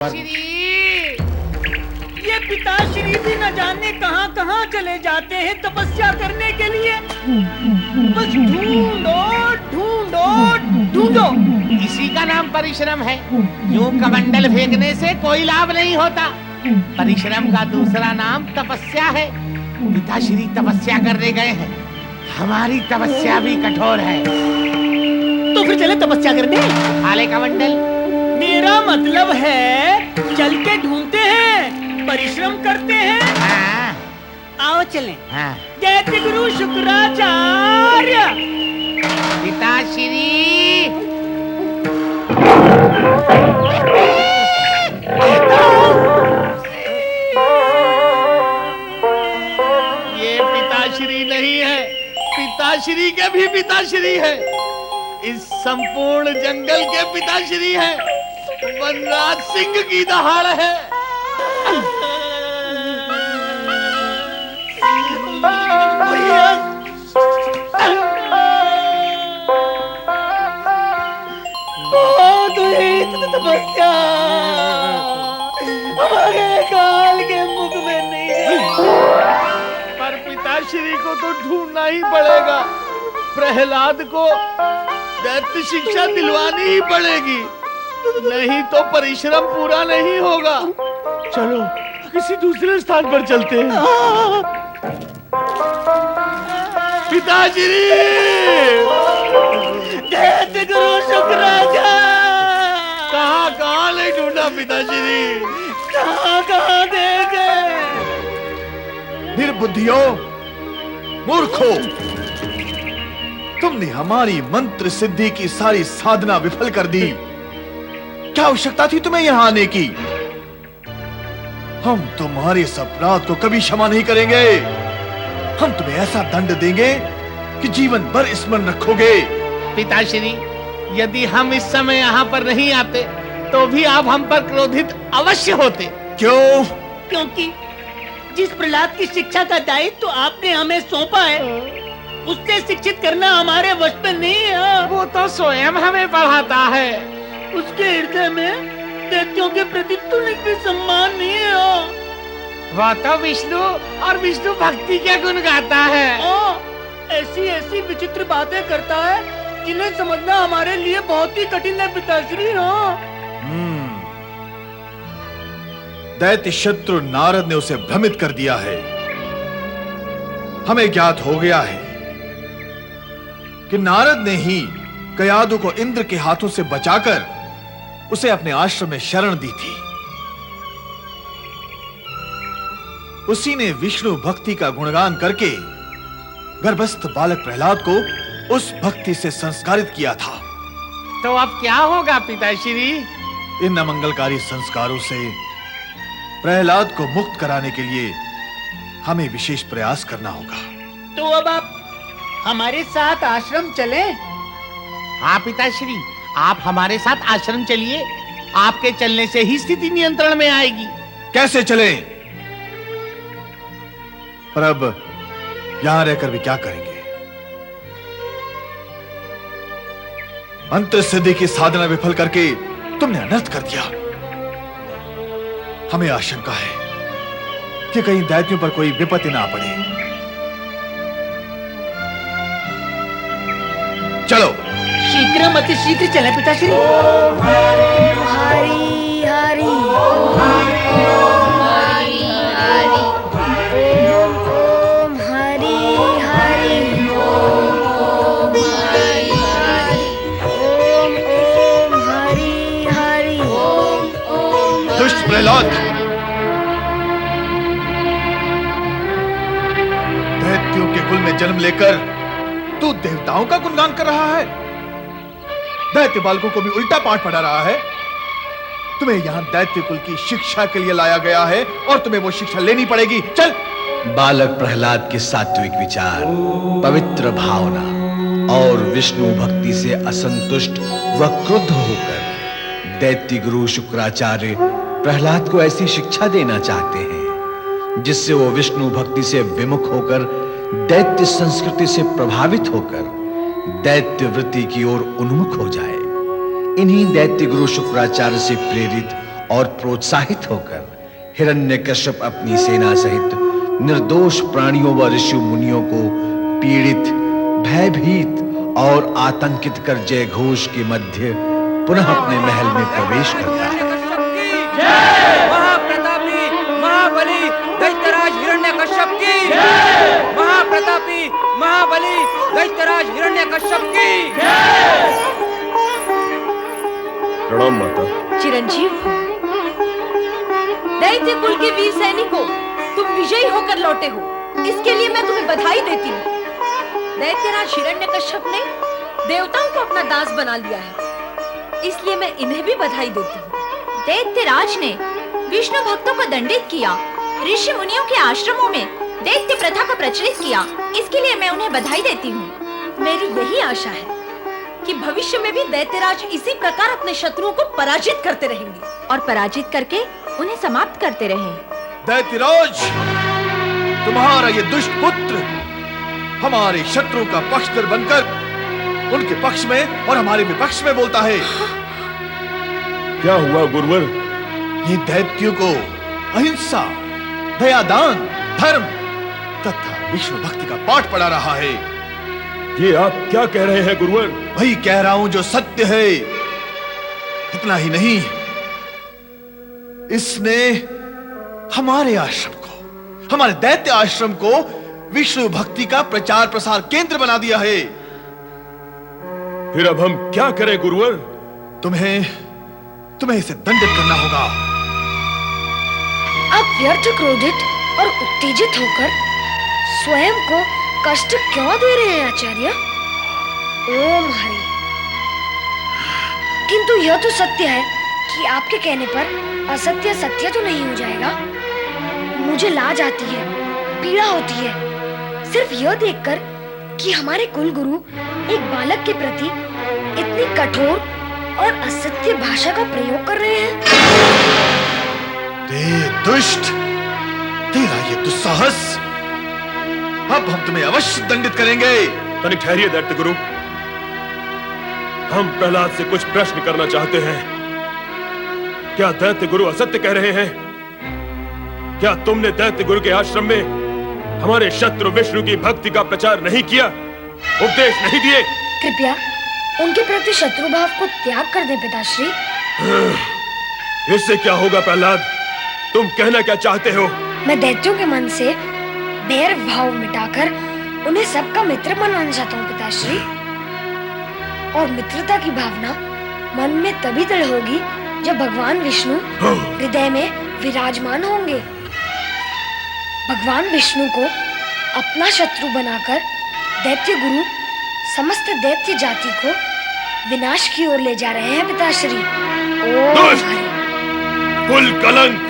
श्री, ये पिताश्री भी न जाने कहाँ कहाँ चले जाते हैं तपस्या करने के लिए। बस ढूंढो ढूंढो ढूंढो। इसी का नाम परिश्रम है। यूं कमंडल फेंकने से कोई लाभ नहीं होता। परिश्रम का दूसरा नाम तपस्या है। पिताश्री तपस्या करने गए हैं। हमारी तपस्या भी कठोर है। तो फिर चले तपस्या करने। हाले कमंडल, मेरा मतलब है चल के ढूंढते हैं, परिश्रम करते हैं। हाँ, आओ चलें। हाँ। दैत्य गुरु शुक्राचार्य। पिताश्री, ये पिताश्री नहीं है, पिताश्री के भी पिताश्री है। इस संपूर्ण जंगल के पिताश्री है। वनराज सिंह की दहाड़ है। तपस्या हमारे काल के मुख में नहीं है। पर पिताश्री को तो ढूंढना ही पड़ेगा। प्रहलाद को दैत्य शिक्षा दिलवानी ही पड़ेगी, नहीं तो परिश्रम पूरा नहीं होगा। चलो किसी दूसरे स्थान पर चलते हैं। पिताश्री, दैत्य गुरु शुक्राचार्य। कहाँ कहाँ नहीं ढूंढा पिताश्री, कहाँ कहाँ देखे। निर्बुद्धियों, मूर्खों, तुमने हमारी मंत्र सिद्धि की सारी साधना विफल कर दी। क्या आवश्यकता थी तुम्हें यहां आने की? हम तुम्हारे इस अपराध को कभी क्षमा नहीं करेंगे। हम तुम्हें ऐसा दंड देंगे कि जीवन भर स्मरण रखोगे। पिताश्री, यदि हम इस समय यहाँ पर नहीं आते तो भी आप हम पर क्रोधित अवश्य होते। क्यों? क्योंकि जिस प्रहलाद की शिक्षा का दायित्व तो आपने हमें सौंपा है, उससे शिक्षित करना हमारे वश में नहीं है। वो तो स्वयं हमें पढ़ाता है। उसके हृदय में दैत्यों के प्रति तुल्य भी सम्मान नहीं है। वह तो विष्णु और विष्णु भक्ति के गुण गाता है। ऐसी ऐसी विचित्र बातें करता है जिन्हें समझना हमारे लिए बहुत ही कठिन है पिताश्री। दैत्य शत्रु नारद ने उसे भ्रमित कर दिया है। हमें ज्ञात हो गया है कि नारद ने ही कयादु को इंद्र के हाथों से बचाकर उसे अपने आश्रम में शरण दी थी। उसी ने विष्णु भक्ति का गुणगान करके गर्भस्थ बालक प्रहलाद को उस भक्ति से संस्कारित किया था। तो अब क्या होगा पिताश्री? इन अमंगलकारी संस्कारों से प्रहलाद को मुक्त कराने के लिए हमें विशेष प्रयास करना होगा। तो अब आप हमारे साथ आश्रम चलें? हाँ पिताश्री, आप हमारे साथ आश्रम चलिए। आपके चलने से ही स्थिति नियंत्रण में आएगी। कैसे चलें? पर अब यहां रहकर भी क्या करेंगे? मंत्र सिद्धि की साधना विफल करके तुमने अनर्थ कर दिया। हमें आशंका है कि कहीं दैत्यों पर कोई विपत्ति ना पड़े। चलो शीघ्र अति शीघ्र चले पिताश्री। हरि हरि ओम हरि हरि ओम हरि हरि। दुष्ट प्रहलाद, दैत्यों के कुल में जन्म लेकर तू देवताओं का गुणगान कर रहा है। दैत्य बालकों को भी उल्टा पाठ पढ़ा रहा है। तुम्हें यहां दैत्य कुल की शिक्षा के लिए लाया गया है और तुम्हें वो शिक्षा लेनी पड़ेगी। चल। बालक प्रहलाद के सात्विक विचार, पवित्र भावना और विष्णु भक्ति से असंतुष्ट व क्रुद्ध होकर दैत्य गुरु शुक्राचार्य प्रहलाद को ऐसी शिक्षा देना चाहते हैं जिससे वो विष्णु भक्ति से विमुख होकर दैत्य संस्कृति से प्रभावित होकर दैत्य वृत्ति की ओर उन्मुख हो जाए। इन्हीं दैत्य गुरु शुक्राचार्य से प्रेरित और प्रोत्साहित होकर हिरण्यकश्यप अपनी सेना सहित निर्दोष प्राणियों व ऋषि मुनियों को पीड़ित, भयभीत और आतंकित कर जय घोष के मध्य पुनः अपने महल में प्रवेश करता है। महाप्रतापी महाबली दैत्यराज हिरण्यकश्यप की महाप्रतापी महाबली दैत्यराज हिरण्यकश्यप की प्रणाम माता। चिरंजीव हो। दैत्य कुल के वीर सैनिकों, तुम विजयी होकर लौटे हो, इसके लिए मैं तुम्हें बधाई देती हूँ। दैत्यराज हिरण्यकश्यप ने देवताओं को अपना दास बना लिया है, इसलिए मैं इन्हें भी बधाई देती हूँ। दैत्यराज ने विष्णु भक्तों को दंडित किया, ऋषि मुनियों के आश्रमों में दैत्य प्रथा को प्रचलित किया, इसके लिए मैं उन्हें बधाई देती हूँ। मेरी यही आशा है कि भविष्य में भी दैत्यराज इसी प्रकार अपने शत्रुओं को पराजित करते रहेंगे और पराजित करके उन्हें समाप्त करते रहें। दैत्यराज, तुम्हारा ये दुष्ट पुत्र हमारे शत्रु का पक्षधर बनकर उनके पक्ष में और हमारे विपक्ष में बोलता है। क्या हुआ गुरुवर? ये दैत्यों को अहिंसा, दयादान, धर्म तथा विष्णु भक्ति का पाठ पढ़ा रहा है। ये आप क्या कह रहे हैं गुरुवर? वही कह रहा हूं जो सत्य है। इतना ही नहीं, इसने हमारे आश्रम को, हमारे दैत्य आश्रम को विष्णु भक्ति का प्रचार प्रसार केंद्र बना दिया है। फिर अब हम क्या करें गुरुवर? तुम्हें इसे दंडित करना होगा। आप व्यर्थ क्रोधित और उत्तेजित होकर स्वयं को कष्ट क्यों दे रहे हैं आचार्य? ओम हरि। किंतु यह तो सत्य है कि आपके कहने पर असत्य सत्य तो नहीं हो जाएगा। मुझे लाज आती है, पीड़ा होती है, सिर्फ यह देखकर कि हमारे कुल गुरु एक बालक के प्रति इतनी कठोर और असत्य भाषा का प्रयोग कर रहे हैं। दुष्ट, तेरा ये दुस्साहस, अब हम तुम्हें अवश्य दंडित करेंगे। तनिक ठहरिए दैत्य गुरु, हम प्रहलाद से कुछ प्रश्न करना चाहते हैं। क्या दैत्य गुरु असत्य कह रहे हैं? क्या तुमने दैत्य गुरु के आश्रम में हमारे शत्रु विष्णु की भक्ति का प्रचार नहीं किया, उपदेश नहीं दिए? कृपया उनके प्रति शत्रु भाव को त्याग कर दें पिताश्री। इससे क्या होगा प्रहलाद? तुम कहना क्या चाहते हो? मैं दैत्यों के मन से बैर भाव मिटाकर उन्हें सबका मित्र बनाना चाहता हूँ पिताश्री। और मित्रता की भावना मन में तभी दृढ़ होगी जब भगवान विष्णु हृदय में विराजमान होंगे। भगवान विष्णु को अपना शत्रु बनाकर दैत्य गुरु समस्त दैत्य जाति को विनाश की ओर ले जा रहे हैं पिताश्री। दुष्ट, कुल कलंक,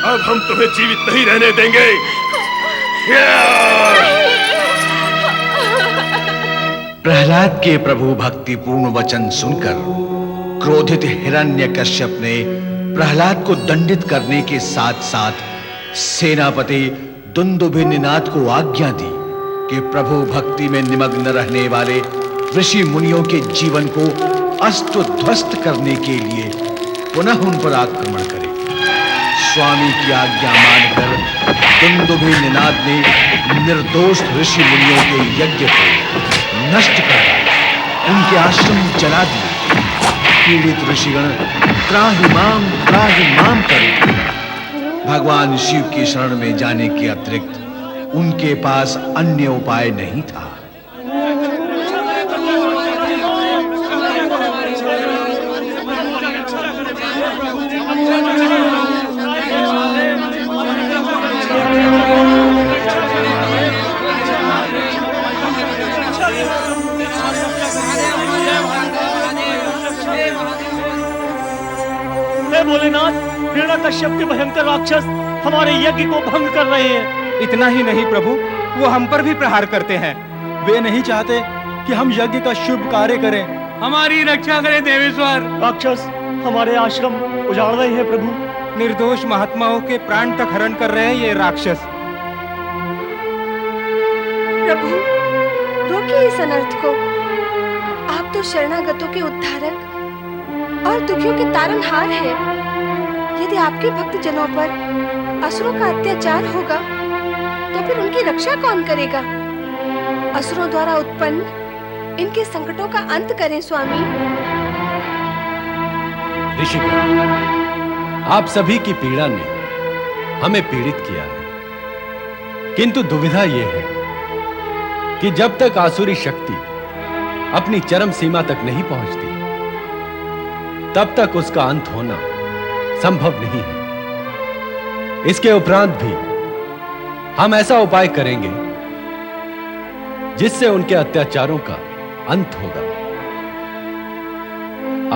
अब हम तुम्हें जीवित नहीं रहने देंगे। प्रहलाद के प्रभु भक्तिपूर्ण वचन सुनकर क्रोधित हिरण्यकश्यप ने प्रहलाद को दंडित करने के साथ साथ सेनापति दुंदुभिनिनाद को आज्ञा दी कि प्रभु भक्ति में निमग्न रहने वाले ऋषि मुनियों के जीवन को अस्त ध्वस्त करने के लिए पुनः उन पर आक्रमण करे। स्वामी की आज्ञा मानकर दुंदुभिनिनाद ने निर्दोष ऋषि मुनियों के यज्ञ को नष्ट कर डाला, उनके आश्रम जला दिए। पीड़ित ऋषिगण त्राहि माम करे। भगवान शिव की शरण में जाने के अतिरिक्त उनके पास अन्य उपाय नहीं था। भोलेनाथ, हिरण्यकश्यप के भयंकर राक्षस हमारे यज्ञ को भंग कर रहे हैं। इतना ही नहीं प्रभु, वो हम पर भी प्रहार करते हैं। वे नहीं चाहते कि हम यज्ञ का शुभ कार्य करें। हमारी रक्षा करें देवेश्वर। राक्षस हमारे आश्रम उजाड़ रहे हैं प्रभु। निर्दोष महात्माओं के प्राण तक हरण कर रहे हैं ये राक्षस। प्रभु, रोकिए इस अनर्थ को। आप तो शरणागतों के उद्धारक और दुखियों के तारनहार हैं। आपके भक्त जनों पर असुरों का अत्याचार होगा तो फिर उनकी रक्षा कौन करेगा? असुरों द्वारा उत्पन्न इनके संकटों का अंत करें स्वामी। ऋषिगण, आप सभी की पीड़ा ने हमें पीड़ित किया है, किंतु दुविधा यह है कि जब तक आसुरी शक्ति अपनी चरम सीमा तक नहीं पहुंचती, तब तक उसका अंत होना संभव नहीं है। इसके उपरांत भी हम ऐसा उपाय करेंगे जिससे उनके अत्याचारों का अंत होगा।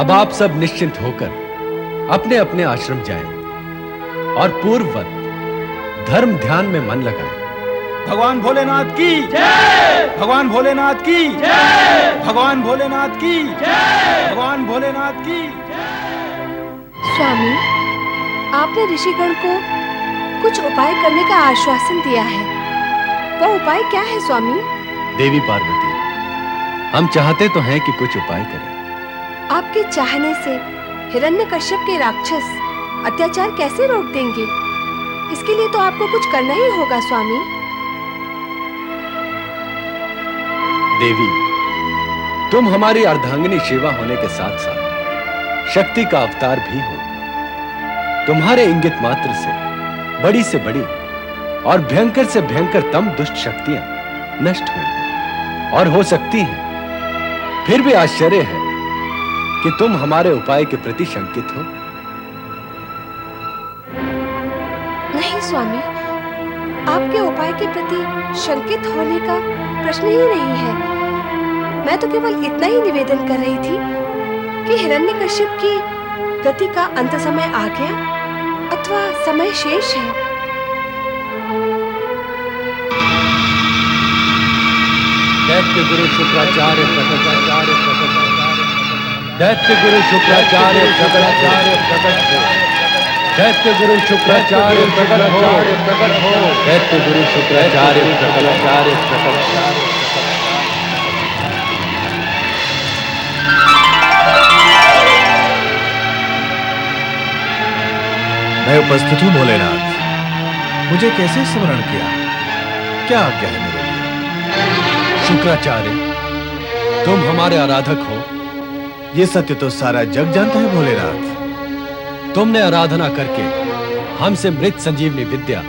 अब आप सब निश्चिंत होकर अपने अपने आश्रम जाएं और पूर्ववत धर्म ध्यान में मन लगाएं। भगवान भोलेनाथ की जय! भगवान भोलेनाथ की जय! भगवान भोलेनाथ की जय! भगवान भोलेनाथ की स्वामी, आपने ऋषिगण को कुछ उपाय करने का आश्वासन दिया है। वह उपाय क्या है स्वामी? देवी पार्वती, हम चाहते तो हैं कि कुछ उपाय करें। आपके चाहने से हिरण्यकश्यप के राक्षस अत्याचार कैसे रोक देंगे? इसके लिए तो आपको कुछ करना ही होगा स्वामी। देवी, तुम हमारी अर्धांगिनी शिवा होने के साथ साथ शक्ति का अवतार भी हो। तुम्हारे इंगित मात्र से बड़ी और भयंकर से भयंकरतम दुष्ट शक्तियां नष्ट हुई और हो सकती हैं। फिर भी आश्चर्य है कि तुम हमारे उपाय के प्रति शंकित हो। नहीं स्वामी, आपके उपाय के प्रति शंकित होने का प्रश्न ही नहीं है। मैं तो केवल इतना ही निवेदन कर रही थी कि हिरण्यकश्यप की गति का अंत समय आ गया अथवा समय शेष है। दैत्य गुरु शुक्राचार्य दैत्य गुरु शुक्राचार्य प्रकट हो। दैत्य गुरु शुक्राचार्य प्रकट हो। दैत्य गुरु शुक्राचार्य प्रकट। मैं उपस्थित हूं भोलेनाथ। मुझे कैसे स्मरण किया? क्या आज्ञा है मेरे लिए? शुक्राचार्य, तुम हमारे आराधक हो। यह सत्य तो सारा जग जानता है भोलेनाथ। तुमने आराधना करके हमसे मृत संजीवनी विद्या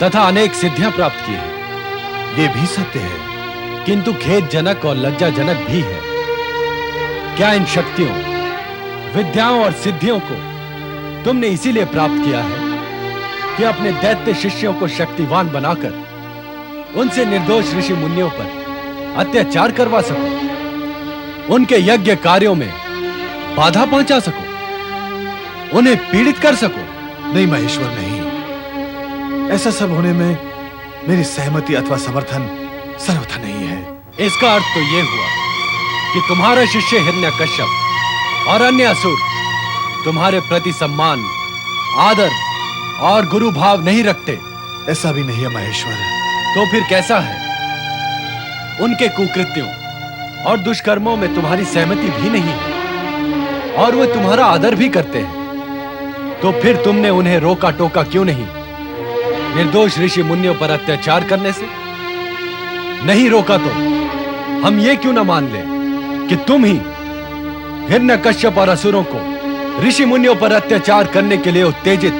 तथा अनेक सिद्धियां प्राप्त की है। ये भी सत्य है, किंतु खेदजनक और लज्जाजनक भी है। क्या इन शक्तियों, विद्याओं और सिद्धियों को तुमने इसीलिए प्राप्त किया है कि अपने दैत्य शिष्यों को शक्तिवान बनाकर उनसे निर्दोष ऋषि मुनियों पर अत्याचार करवा सको, उनके यज्ञ कार्यों में बाधा पहुंचा सको, उन्हें पीड़ित कर सको? नहीं महेश्वर, नहीं। ऐसा सब होने में मेरी सहमति अथवा समर्थन सर्वथा नहीं है। इसका अर्थ तो यह हुआ कि तुम्हारा शिष्य हिरण्यकश्यप और अन्य असुर तुम्हारे प्रति सम्मान, आदर और गुरु भाव नहीं रखते। ऐसा भी नहीं है महेश्वर। तो फिर कैसा है? उनके कुकृत्यों और दुष्कर्मों में तुम्हारी सहमति भी नहीं है और वे तुम्हारा आदर भी करते हैं। तो फिर तुमने उन्हें रोका टोका क्यों नहीं? निर्दोष ऋषि मुनियों पर अत्याचार करने से नहीं रोका तो हम ये क्यों न मान लें कि तुम ही हिरण्यकश्यप और असुरों को ऋषि मुनियों पर अत्याचार करने के लिए उत्तेजित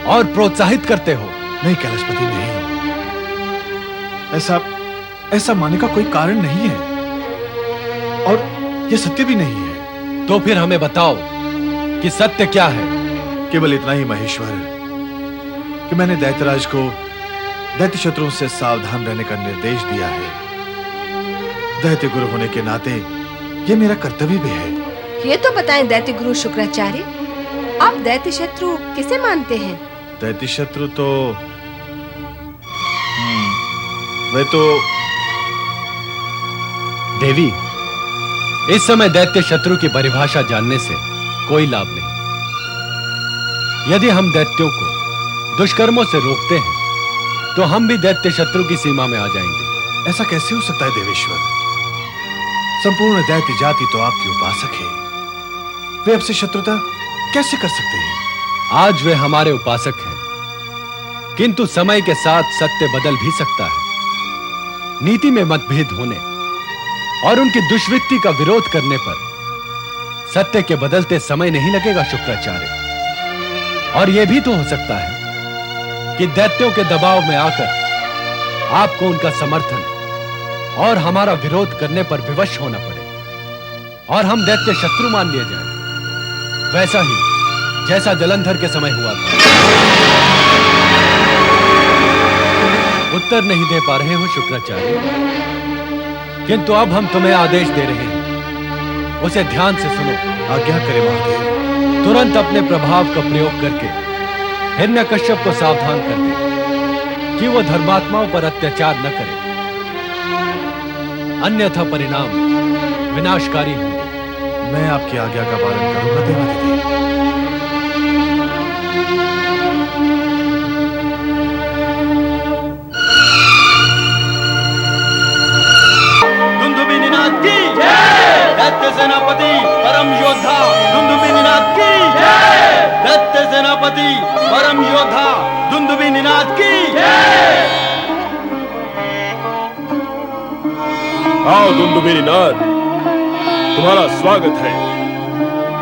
और प्रोत्साहित करते हो? नहीं कैलाशपति, नहीं। ऐसा मानने का कोई कारण नहीं है और यह सत्य भी नहीं है। तो फिर हमें बताओ कि सत्य क्या है? केवल इतना ही महेश्वर कि मैंने दैत्यराज को दैत्य शत्रुओं से सावधान रहने का निर्देश दिया है। दैत्य गुरु होने के नाते यह मेरा कर्तव्य भी है। ये तो बताएं दैत्य गुरु शुक्राचार्य, आप दैत्य शत्रु किसे मानते हैं? दैत्य शत्रु तो वे तो देवी, इस समय दैत्य शत्रु की परिभाषा जानने से कोई लाभ नहीं। यदि हम दैत्यों को दुष्कर्मों से रोकते हैं तो हम भी दैत्य शत्रु की सीमा में आ जाएंगे। ऐसा कैसे हो सकता है देवेश्वर? संपूर्ण दैत्य जाति तो आपकी उपासक है। वे आपसे शत्रुता कैसे कर सकते हैं? आज वे हमारे उपासक हैं, किंतु समय के साथ सत्य बदल भी सकता है। नीति में मतभेद होने और उनकी दुष्वृत्ति का विरोध करने पर सत्य के बदलते समय नहीं लगेगा शुक्राचार्य। और यह भी तो हो सकता है कि दैत्यों के दबाव में आकर आपको उनका समर्थन और हमारा विरोध करने पर विवश होना पड़े और हम दैत्य शत्रु मान लिए जाएं, वैसा ही जैसा जलंधर के समय हुआ था। उत्तर नहीं दे पा रहे हो शुक्राचार्य, किंतु अब हम तुम्हें आदेश दे रहे हैं, उसे ध्यान से सुनो। आज्ञा करें महादेव। तुरंत अपने प्रभाव का प्रयोग करके हिरण्यकश्यप को सावधान कर दे कि वो धर्मात्माओं पर अत्याचार न करे, अन्यथा परिणाम विनाशकारी होंगे। मैं आपकी आज्ञा का पालन करूंगा देवाधिदेव। दुंदुभी निनाद की जय। दैत्य सेनापति परम योद्धा दुंदुभी निनाद की जय। दैत्य सेनापति परम योद्धा दुंदुभी निनाद की जय। आओ दुंदुभी निनाद, तुम्हारा स्वागत है।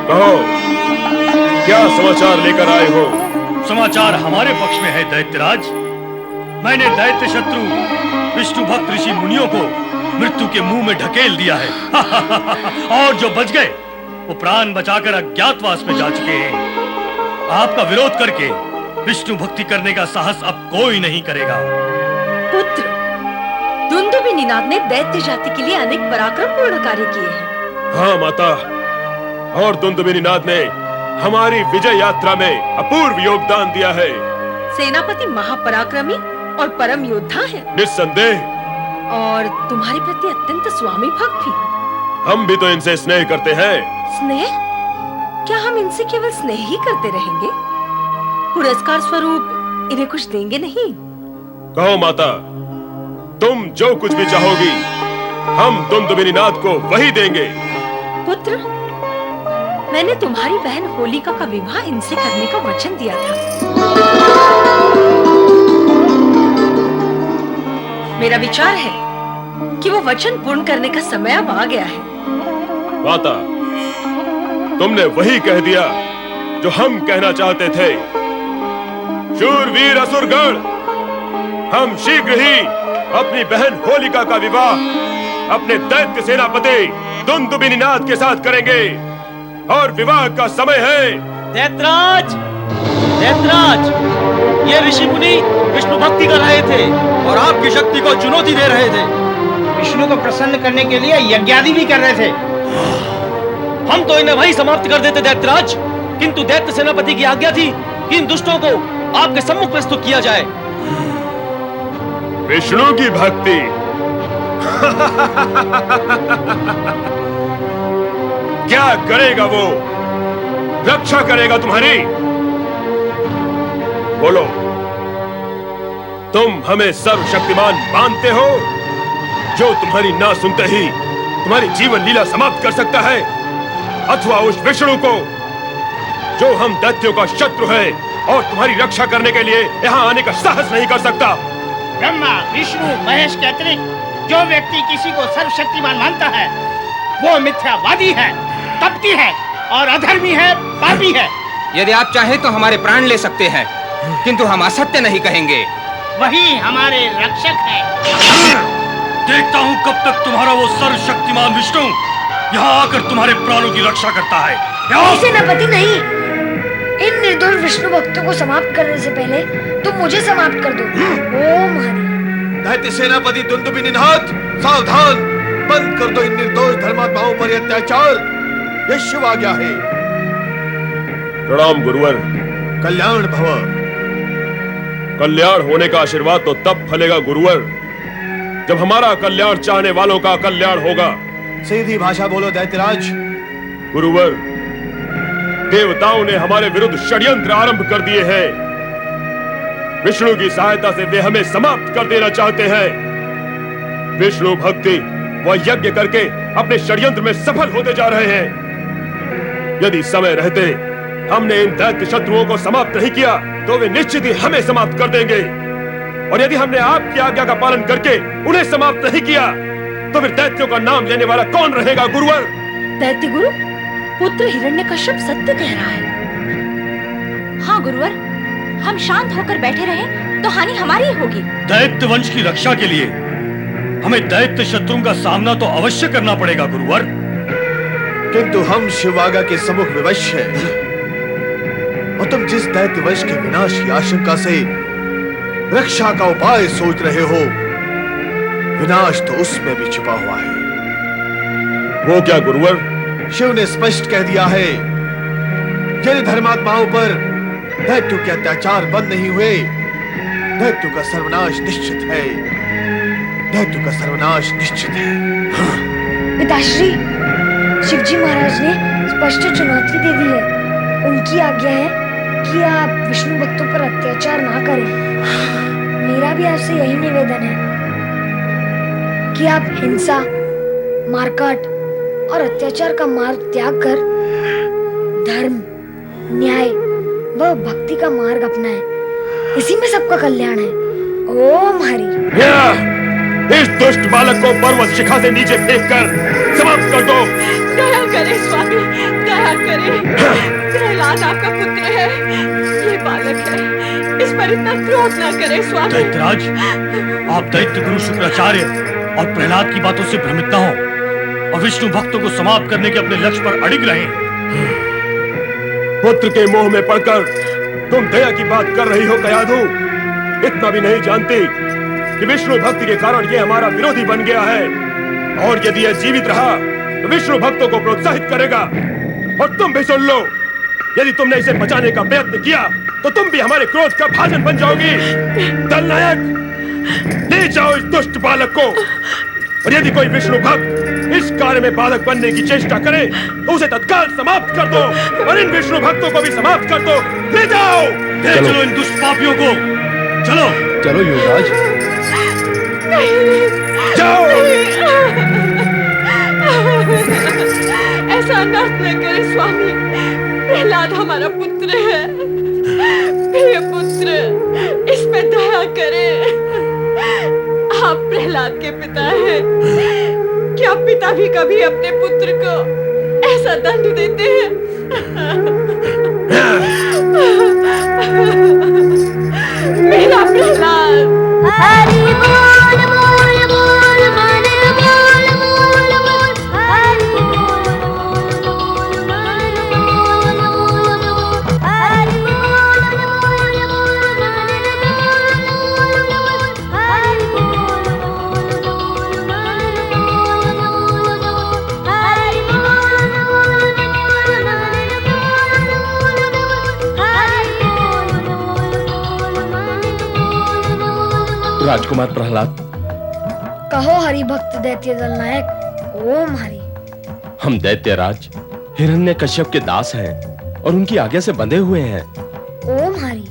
कहो, क्या समाचार लेकर आए हो? समाचार हमारे पक्ष में है दैत्यराज। मैंने दैत्य शत्रु विष्णु भक्त ऋषि मुनियों को मृत्यु के मुंह में ढकेल दिया है और जो बच गए वो प्राण बचाकर अज्ञातवास में जा चुके हैं। आपका विरोध करके विष्णु भक्ति करने का साहस अब कोई नहीं करेगा। पुत्र, दुंदुभी निनाद ने दैत्य जाति के लिए अनेक पराक्रमपूर्ण कार्य किए हैं। हाँ माता, और दुंदुभी निनाद ने हमारी विजय यात्रा में अपूर्व योगदान दिया है। सेनापति महापराक्रमी और परम योद्धा है, निस्संदेह। और तुम्हारे प्रति अत्यंत स्वामी भक्त भी। हम भी तो इनसे स्नेह करते हैं। स्नेह? क्या हम इनसे केवल स्नेह ही करते रहेंगे? पुरस्कार स्वरूप इन्हें कुछ देंगे नहीं? कहो माता, तुम जो कुछ भी चाहोगी हम दुंदुभी निनाद को वही देंगे। पुत्र, मैंने तुम्हारी बहन होलिका का विवाह इनसे करने का वचन दिया था। मेरा विचार है कि वो वचन पूर्ण करने का समय अब आ गया है। माता, तुमने वही कह दिया जो हम कहना चाहते थे। शूरवीर असुरगण, हम शीघ्र ही अपनी बहन होलिका का विवाह अपने दैत्य सेनापति दुंदुभी निनाद के साथ करेंगे और विवाह का समय है। दैत्यराज, दैत्यराज, ये ऋषि मुनि विष्णु भक्ति कर रहे थे और आपकी शक्ति को चुनौती दे रहे थे। विष्णु को प्रसन्न करने के लिए यज्ञादि भी कर रहे थे। हम तो इन्हें वही समाप्त कर देते दैत्यराज, किंतु दैत्य सेनापति की आज्ञा थी कि इन दुष्टों को आपके सम्मुख प्रस्तुत किया जाए। विष्णु की भक्ति क्या करेगा वो? रक्षा करेगा तुम्हारी? बोलो, तुम हमें सर्वशक्तिमान मानते हो जो तुम्हारी ना सुनते ही तुम्हारी जीवन लीला समाप्त कर सकता है, अथवा उस विष्णु को जो हम दैत्यों का शत्रु है और तुम्हारी रक्षा करने के लिए यहाँ आने का साहस नहीं कर सकता? ब्रह्मा, विष्णु, महेश के अतिरिक्त जो व्यक्ति किसी को सर्वशक्तिमान मानता है वो मिथ्यावादी है, कपटी है और अधर्मी है, पापी है। यदि आप चाहे तो हमारे प्राण ले सकते हैं, किंतु हम असत्य नहीं कहेंगे। वही हमारे रक्षक है। देखता हूँ कब तक तुम्हारा वो सर्वशक्तिमान विष्णु यहाँ आकर तुम्हारे प्राणों की रक्षा करता है। सेनापति नहीं, इन निर्दोष विष्णु भक्तों को समाप्त करने से पहले तुम मुझे समाप्त कर दो। ओम हरि। दैत्य सेनापति दुंदुभी निनाद, सावधान, बंद कर दो इन निर्दोष धर्मात्माओं पर अत्याचार। यह शिव आज्ञा है। प्रणाम गुरुवर। कल्याण भव। कल्याण होने का आशीर्वाद तो तब फलेगा गुरुवर जब हमारा कल्याण चाहने वालों का कल्याण होगा। सीधी भाषा बोलो दैत्यराज। गुरुवर, देवताओं ने हमारे विरुद्ध षड्यंत्र आरंभ कर दिए हैं। विष्णु की सहायता से वे हमें समाप्त कर देना चाहते हैं। विष्णु भक्ति व यज्ञ करके अपने षड्यंत्र में सफल होते जा रहे हैं। यदि समय रहते हमने इन दैत्य शत्रुओं को समाप्त नहीं किया तो वे निश्चित ही हमें समाप्त कर देंगे। और यदि हमने आपकी आज्ञा का पालन करके उन्हें समाप्त नहीं किया तो फिर दैत्यों का नाम लेने वाला कौन रहेगा गुरुवर? दैत्य गुरु, पुत्र हिरण्यकश्यप सत्य कह रहा है। हाँ गुरुवर, हम शांत होकर बैठे रहे तो हानि हमारी ही होगी। दैत्य वंश की रक्षा के लिए हमें दैत्य शत्रुओं का सामना तो अवश्य करना पड़ेगा गुरुवर। किंतु हम शिवागा के सम्मुख विवश हैं और तुम जिस दैत्य वंश के विनाश की आशंका से रक्षा का उपाय सोच रहे हो, विनाश तो उसमें भी छिपा हुआ है। वो क्या गुरुवर? शिव ने स्पष्ट कह दिया है, यदि धर्मात्माओं पर दैत्यों के अत्याचार बंद नहीं हुए, दैत्यों का सर्वनाश निश्चित है। दैत्यों का सर्वनाश निश्चित है। पिताश्री, शिवजी महाराज ने स्पष्ट चुनौती दे दी है। उनकी आज्ञा है कि आप विष्णु भक्तों पर अत्याचार ना करें। मेरा भी आपसे यही निवेदन है कि आप हिंसा, मारकाट और अत्याचार का मार्ग त्याग कर धर्म, न्याय व भक्ति का मार्ग अपनाएं। इसी में सबका कल्याण है। ओम हरि। इस दुष्ट बालक को पर्वत शिखा से नीचे फेंककर समाप्त कर दो। दया करें स्वामी, दया करें। प्रहलाद आपका पुत्र है, ये बालक है, इस पर इतना क्रोध ना करें स्वामी। दैत्यराज, आप दैत्य गुरु शुक्राचार्य और प्रहलाद की बातों से भ्रमित न हो और विष्णु भक्तों को समाप्त करने के अपने लक्ष्य पर अड़िग रहें। पुत्र के मोह में पड़कर तुम दया की बात कर रही हो कयाधु। इतना भी नहीं जानती कि विष्णु भक्ति के कारण ये हमारा विरोधी बन गया है और यदि यह जीवित रहा तो विष्णु भक्तों को प्रोत्साहित करेगा। और तुम भी सुन लो, यदि तुमने इसे बचाने का प्रयत्न किया तो तुम भी हमारे क्रोध का भाजन बन जाओगी। दलनायक, ले जाओ इस दुष्ट बालक को, और यदि कोई विष्णु भक्त इस कार्य में बाधक बनने की चेष्टा करे तो उसे तत्काल समाप्त कर दो और इन विष्णु भक्तों को भी समाप्त कर दो। ले जाओ, ले चलो इन दुष्ट पापियों को। चलो चलो युवराज, जाओ। ऐसा अनर्थ न करे स्वामी, प्रहलाद हमारा पुत्र है, प्रिय पुत्र, इस पे दया करें। आप प्रहलाद के पिता हैं, क्या पिता भी कभी अपने पुत्र को ऐसा दंड देते हैं? मेरा प्रहलाद। हरि बोल बोल बोल मन बोल बोल बोल, हरि बोल बोल बोल मन बोल बोल बोल, हरि बोल बोल बोल मन बोल बोल, हरि बोल बोल बोल मन बोल बोल, हरि बोल बोल बोल मन बोल बोल, हरि बोल बोल बोल मन। राजकुमार प्रहलाद, कहो हरि भक्त दैत्य दलनायक। ओम हरि। हम दैत्यराज हिरण्यकश्यप के दास हैं और उनकी आज्ञा से बंधे हुए हैं। ओम हरि।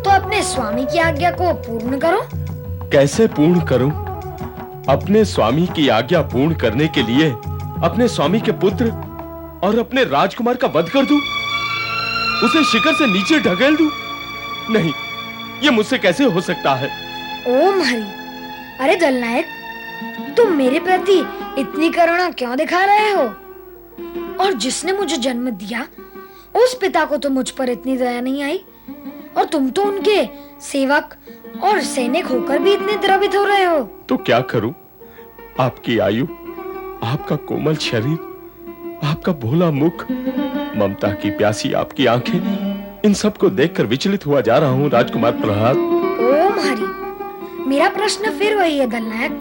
तो अपने स्वामी की आज्ञा को पूर्ण करो। कैसे पूर्ण करूं? अपने स्वामी की आज्ञा पूर्ण करने के लिए अपने स्वामी के पुत्र और अपने राजकुमार का वध कर दूं? उसे शिखर से नीचे ढकेल दूं? नहीं, ये मुझसे कैसे हो सकता है? ओम हरि। अरे दलनायक, तुम मेरे प्रति इतनी करुणा क्यों दिखा रहे हो? और जिसने मुझे जन्म दिया उस पिता को तो मुझ पर इतनी दया नहीं आई, और तुम तो उनके सेवक और सैनिक होकर भी इतने द्रवित हो रहे हो। तो क्या करूं? आपकी आयु, आपका कोमल शरीर, आपका भोला मुख, ममता की प्यासी आपकी आंखें, इन सब को देखकर विचलित हुआ जा रहा हूं राजकुमार प्रहलाद। ओम हरि। मेरा प्रश्न फिर वही है दलनायक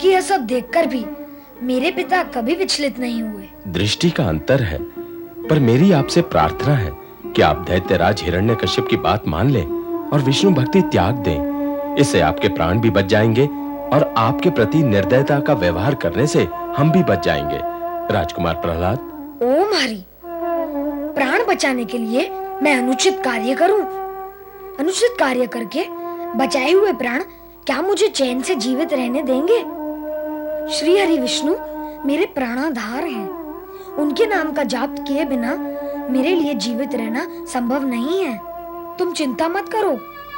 कि यह सब देखकर भी मेरे पिता कभी विचलित नहीं हुए। दृष्टि का अंतर है, पर मेरी आपसे प्रार्थना है कि आप दैत्यराज हिरण्यकश्यप की बात मान लें और विष्णु भक्ति त्याग दें। इससे आपके प्राण भी बच जाएंगे और आपके प्रति निर्दयता का व्यवहार करने से हम भी बच जाएंगे। राजकुमार प्रहलाद। ओम हरि। प्राण बचाने के लिए मैं अनुचित कार्य करूं? अनुचित कार्य करके बचाए हुए प्राण क्या मुझे चैन से जीवित रहने देंगे? श्री हरि विष्णु मेरे प्राणाधार हैं। उनके नाम का जाप किए बिना मेरे लिए जीवित रहना संभव नहीं है। तुम चिंता मत करो,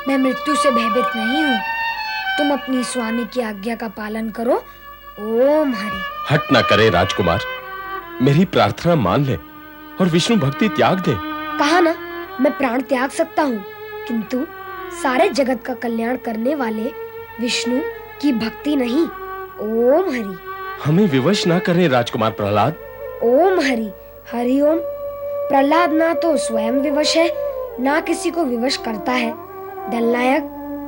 मैं मृत्यु से भयभीत नहीं हूँ। तुम अपनी स्वामी की आज्ञा का पालन करो। ओम हरि। हट ना करे राजकुमार, मेरी प्रार्थना मान ले और विष्णु भक्ति त्याग दे। कहा ना, मैं प्राण त्याग सकता हूँ, किंतु सारे जगत का कल्याण करने वाले विष्णु की भक्ति नहीं। ओम हरि। हमें विवश ना करें राजकुमार प्रहलाद। ओम हरि। हरि ओम। प्रहलाद ना तो स्वयं विवश है, ना किसी को विवश करता है। दलनायक,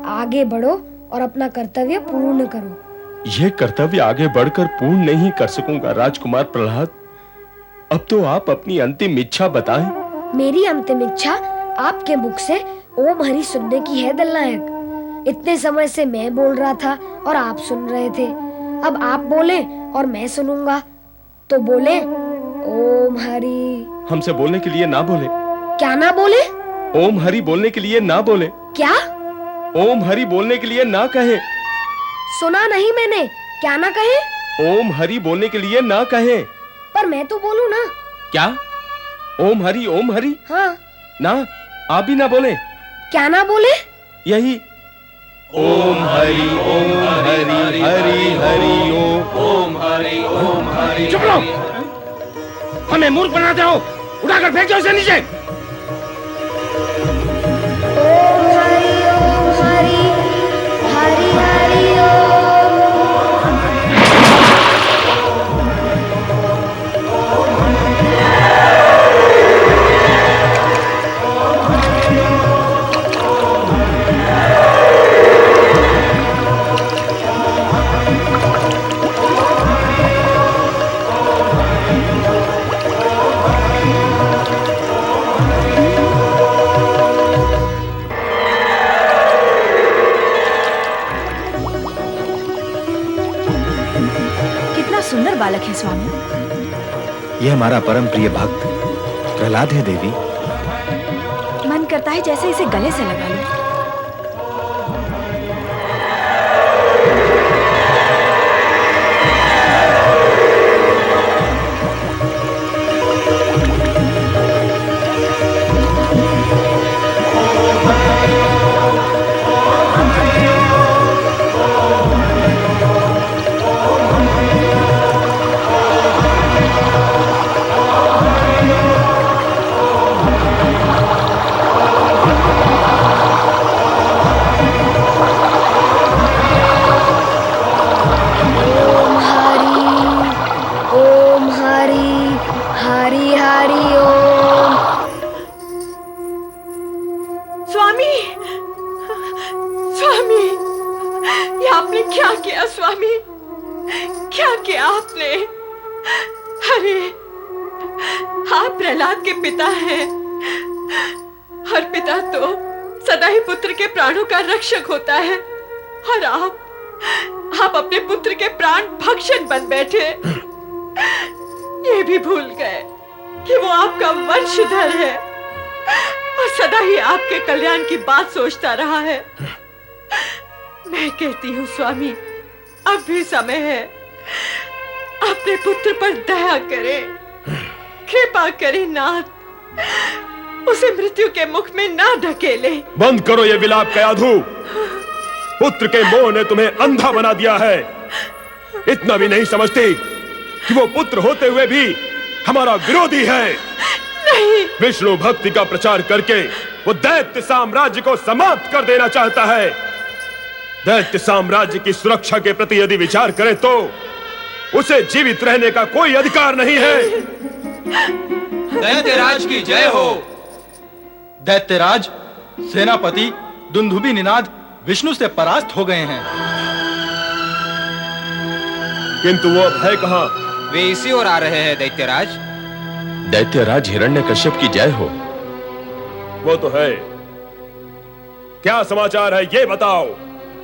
आगे बढ़ो और अपना कर्तव्य पूर्ण करो। यह कर्तव्य आगे बढ़कर पूर्ण नहीं कर सकूंगा राजकुमार प्रहलाद। अब तो आप अपनी अंतिम इच्छा बताएं। मेरी अंतिम इच्छा आपके मुख से ओम हरि सुनने की है दलनायक। इतने समय से मैं बोल रहा था और आप सुन रहे थे। अब आप बोले और मैं सुनूंगा, तो बोले ओम हरि। हमसे बोलने के लिए ना बोले। क्या ना बोले? ओम हरि बोलने के लिए ना बोले। क्या? ओम हरि बोलने के लिए ना कहे। सुना नहीं मैंने, क्या ना कहे? ओम हरि बोलने के लिए ना कहे। पर मैं तो बोलूं ना। क्या? ओम हरि ओम हरि? हाँ। ना, आप भी ना बोले। क्या ना बोले? यही ओम हरि हरि हरि ओम हरि। चुप रहो, हमें मूर्ख बनाते हो। उठाकर फेंक दो इसे नीचे। ओम हरि हरि हरि सुंदर बालक है स्वामी। यह हमारा परम प्रिय भक्त प्रहलाद है देवी। मन करता है जैसे इसे गले से लगा लो। रक्षक होता है और आप अपने पुत्र के प्राण भक्षक बन बैठे। ये भी भूल गए कि वो आपका वंशधर है और सदा ही आपके कल्याण की बात सोचता रहा है। मैं कहती हूँ स्वामी, अब भी समय है, अपने पुत्र पर दया करें, कृपा करें नाथ, उसे मृत्यु के मुख में ना ढकेले। बंद करो ये विलाप कयाधु। पुत्र के मोह ने तुम्हें अंधा बना दिया है। इतना भी नहीं समझती कि वो पुत्र होते हुए भी हमारा विरोधी है। नहीं। विष्णु भक्ति का प्रचार करके वो दैत्य साम्राज्य को समाप्त कर देना चाहता है। दैत्य साम्राज्य की सुरक्षा के प्रति यदि विचार करें तो उसे जीवित रहने का कोई अधिकार नहीं है। दैत्यराज की जय हो। दैत्यराज सेनापति दुंदुभि निनाद विष्णु से परास्त हो गए हैं। किंतु वो अब है कहां? वे इसी ओर आ रहे हैं दैत्यराज। दैत्यराज हिरण्यकश्यप की जय हो। वो तो है। क्या समाचार है ये बताओ।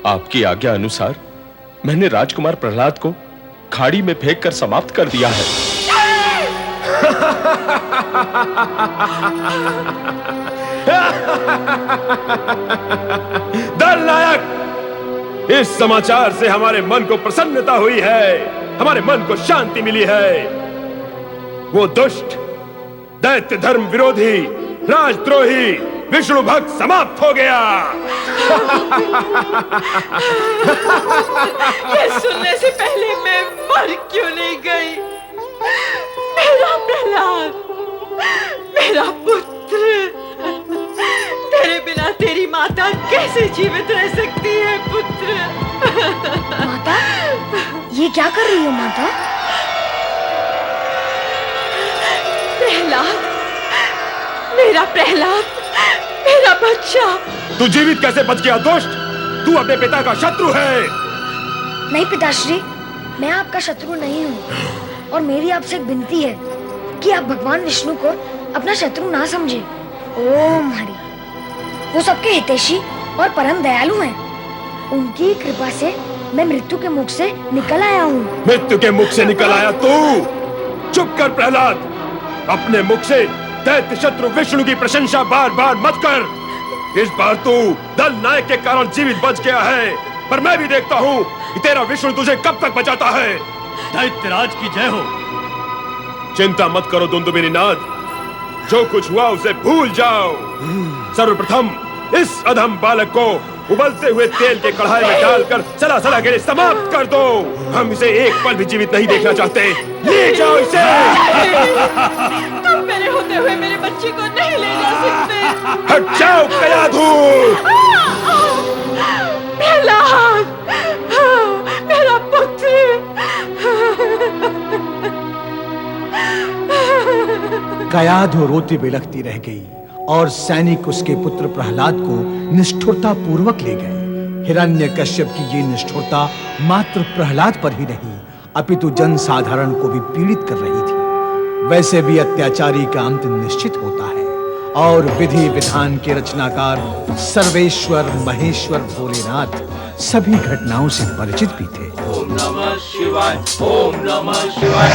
आपकी आज्ञा अनुसार मैंने राजकुमार प्रहलाद को खाड़ी में फेंककर समाप्त कर दिया है। दलनायक, इस समाचार से हमारे मन को प्रसन्नता हुई है, हमारे मन को शांति मिली है। वो दुष्ट दैत्य धर्म विरोधी राजद्रोही विष्णु भक्त समाप्त हो गया। ये सुनने से पहले मैं मर क्यों नहीं गई? मेरा प्रहलाद, मेरा पुत्र, तेरे बिना तेरी माता कैसे जीवित रह सकती है पुत्र? माता, ये क्या कर रही हो माता? प्रहलाद, मेरा प्रहलाद, मेरा बच्चा। तू जीवित कैसे बच गया दुष्ट? तू अपने पिता का शत्रु है। नहीं पिताश्री, मैं आपका शत्रु नहीं हूँ और मेरी आपसे एक विनती है कि आप भगवान विष्णु को अपना शत्रु ना समझे। ओम हरि। वो सबके हितैषी और परम दयालु हैं। उनकी कृपा से मैं मृत्यु के मुख से निकल आया हूँ। मृत्यु के मुख से निकल आया तू? चुप कर प्रहलाद, अपने मुख से दैत्य शत्रु विष्णु की प्रशंसा बार बार मत कर। इस बार तू दल नायक के कारण जीवित बच गया है, पर मैं भी देखता हूँ कि तेरा विष्णु तुझे कब तक बचाता है। दैत्यराज की जय हो। चिंता मत करो दुंदुभिनाथ, जो कुछ हुआ उसे भूल जाओ। सर्वप्रथम इस अधम बालक को उबलते हुए तेल के कढ़ाई में डालकर सलासला के लिए समाप्त कर दो। हम इसे एक पल भी जीवित नहीं देखना चाहते। ले जाओ इसे। तुम मेरे होते हुए मेरे बच्चे को नहीं ले जा सकते। हट जाओ कयाधु। प्रहलाद, मेरा पुत्र। कयाधु रोती बिलखती रह गई और सैनिक उसके पुत्र प्रहलाद को निष्ठुरता पूर्वक ले गए। हिरण्यकश्यप की ये निष्ठुरता मात्र प्रहलाद पर ही नहीं, अपितु जन साधारण को भी पीड़ित कर रही थी। वैसे भी अत्याचारी का अंत निश्चित होता है और विधि विधान के रचनाकार सर्वेश्वर महेश्वर भोलेनाथ सभी घटनाओं से परिचित भी थे। ओम नमः शिवाय, ओम नमः शिवाय।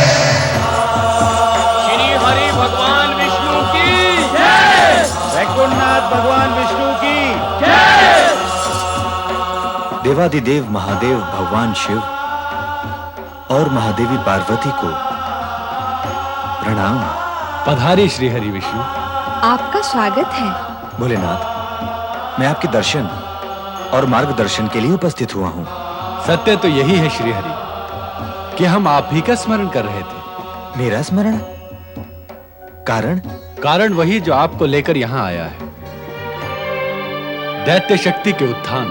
श्री हरि भगवान विष्णु की जय। वैकुंठनाथ भगवान विष्णु की जय। देवादिदेव महादेव भगवान शिव और महादेवी पार्वती को प्रणाम। पधारे श्री हरि विष्णु। आपका स्वागत है। भोलेनाथ, मैं आपके दर्शन और मार्गदर्शन के लिए उपस्थित हुआ हूँ। सत्य तो यही है श्री हरि कि हम आप ही का स्मरण कर रहे थे। मेरा स्मरण? कारण? कारण वही जो आपको लेकर यहाँ आया है। दैत्य शक्ति के उत्थान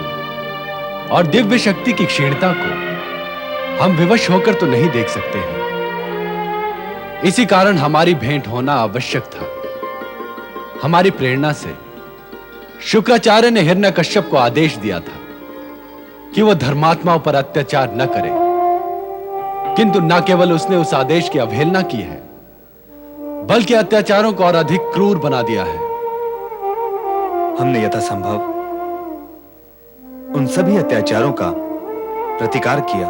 और दिव्य शक्ति की क्षीणता को हम विवश होकर तो नहीं देख सकते हैं। इसी कारण हमारी भेंट होना आवश्यक था। हमारी प्रेरणा से शुक्राचार्य ने हिरण्यकश्यप को आदेश दिया था कि वह धर्मात्माओं पर अत्याचार न करे, किंतु न केवल उसने उस आदेश की अवहेलना की है, बल्कि अत्याचारों को और अधिक क्रूर बना दिया है। हमने यथासंभव उन सभी अत्याचारों का प्रतिकार किया,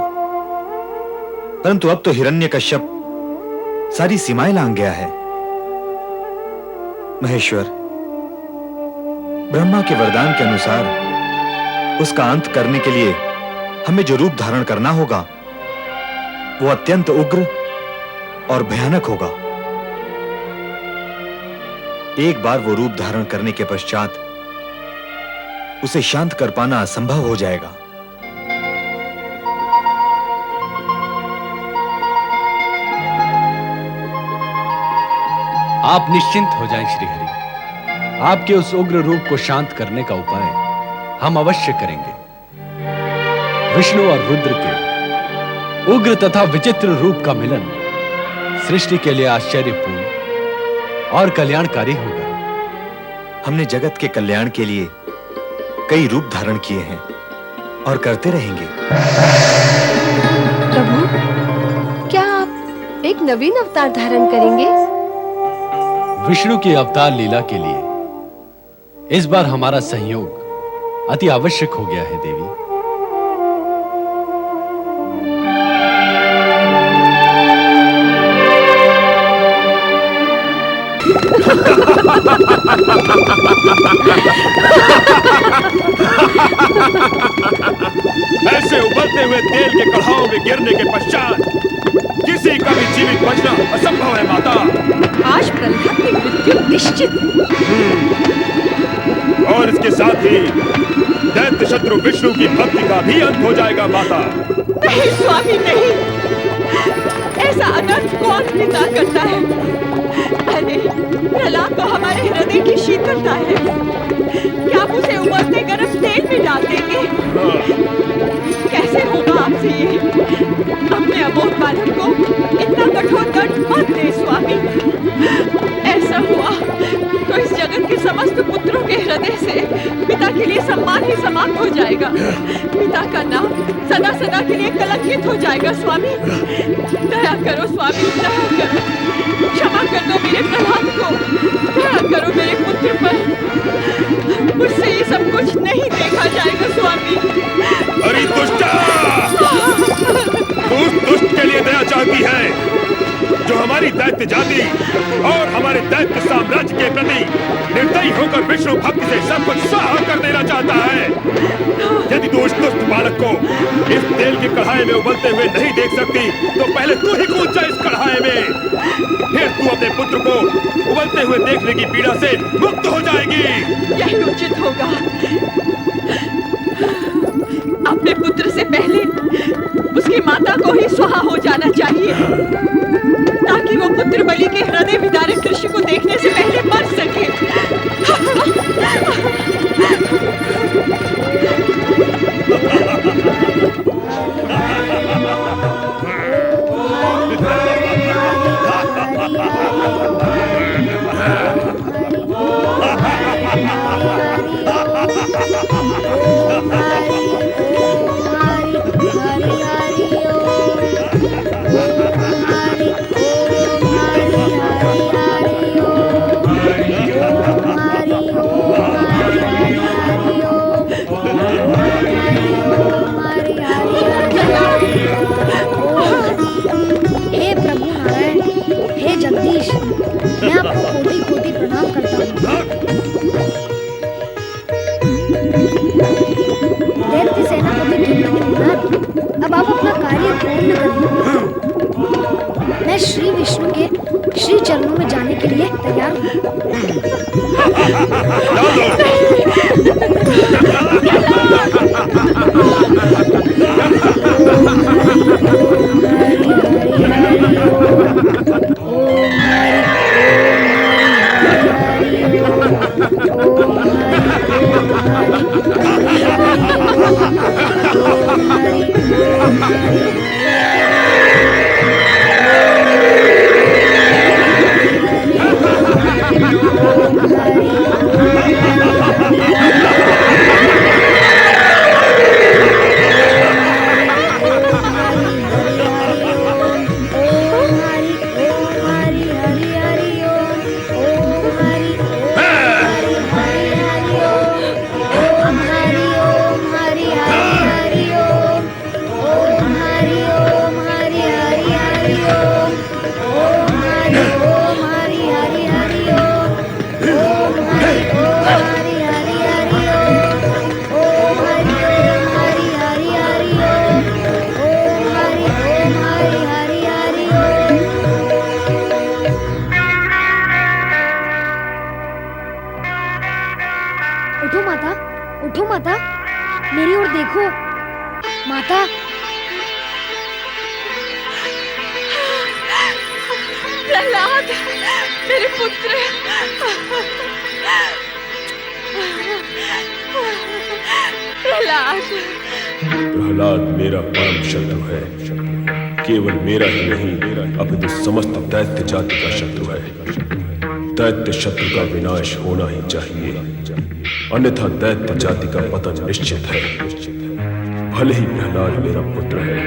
परंतु अब तो हिरण्यकश्यप सारी सीमाएं लांघ गया है। महेश्वर, ब्रह्मा के वरदान के अनुसार उसका अंत करने के लिए हमें जो रूप धारण करना होगा वो अत्यंत उग्र और भयानक होगा। एक बार वो रूप धारण करने के पश्चात उसे शांत कर पाना असंभव हो जाएगा। आप निश्चिंत हो जाएं श्रीहरि। आपके उस उग्र रूप को शांत करने का उपाय हम अवश्य करेंगे। विष्णु और रुद्र के उग्र तथा विचित्र रूप का मिलन सृष्टि के लिए आश्चर्यपूर्ण और कल्याणकारी होगा। हमने जगत के कल्याण के लिए कई रूप धारण किए हैं और करते रहेंगे। प्रभु, क्या आप एक नवीन अवतार धारण करेंगे? विष्णु की अवतार लीला के लिए इस बार हमारा सहयोग अति आवश्यक हो गया है देवी। ऐसे उबलते हुए तेल के कढ़ाओं में गिरने के पश्चात किसी का भी जीवित बचना असंभव है माता। आज प्रहलाद ने निश्चित। और इसके साथ ही दैत्य शत्रु विष्णु की भक्ति का भी अंत हो जाएगा माता। नहीं स्वामी नहीं, ऐसा अनर्थ कौन पिता करता है? अरे प्रहलाद तो हमारे हृदय की शीतलता है, क्या आप उसे उबलते गर्म तेल में डाल देंगे? कैसे होगा आपसे ये? अपने अबोध बालक को इतना कठोर दंड मत दे स्वामी। ऐसा हुआ तो इस जगत के समस्त पुत्रों के हृदय से पिता के लिए सम्मान ही समाप्त हो जाएगा। पिता का नाम सदा सदा के लिए कलंकित हो जाएगा स्वामी। दया करो स्वामी, दया करो, क्षमा कर दो मेरे प्रहलाद को, दया करो मेरे पुत्र पर। मुझसे ये सब कुछ नहीं देखा जाएगा स्वामी। अरे दुष्टा! तू उस दुष्ट के लिए दया चाहती है जो हमारी दैत्य जाति और हमारे दैत्य साम्राज्य के प्रति निर्दयी होकर विष्णु भक्ति से सब कुछ स्वाहा कर देना चाहता है। यदि तू उस दुष्ट बालक को इस तेल की कढ़ाई में उबलते हुए नहीं देख सकती तो पहले तू ही कूद जा इस कढ़ाई में, फिर तू अपने पुत्र को उबलते हुए देखने की पीड़ा से मुक्त हो जाएगी। यही उचित होगा। अपने पुत्र से पहले उसकी माता को ही स्वाहा हो जाना चाहिए, ताकि वो पुत्र बलि के हृदय विदारक दृश्य को देखने से पहले मर सके। अब आप अपना कार्य पूर्ण करें। मैं श्री विष्णु के श्री चरणों में जाने के लिए तैयार प्रहलाद, मेरे पुत्र। प्रहलाद। प्रहलाद मेरा परम शत्रु है, केवल मेरा ही नहीं अपितु समस्त दैत्य जाति का शत्रु है। दैत्य शत्रु का विनाश होना ही चाहिए, अन्यथा दैत्य जाति का पतन निश्चित है। भले ही प्रहलाद मेरा पुत्र है,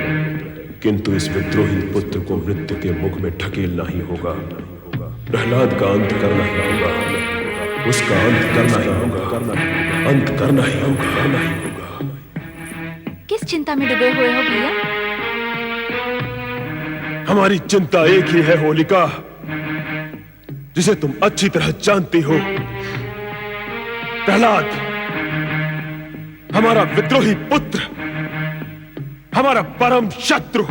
किंतु इस विद्रोही पुत्र को मृत्यु के मुख में ढकेलना ही होगा। प्रहलाद का अंत करना ही होगा, उसका अंत करना ही होगा, अंत करना ही होगा, करना ही होगा। किस चिंता में डूबे हुए हो भैया? हमारी चिंता एक ही है होलिका, जिसे तुम अच्छी तरह जानती हो। प्रहलाद हमारा विद्रोही पुत्र, हमारा परम शत्रु।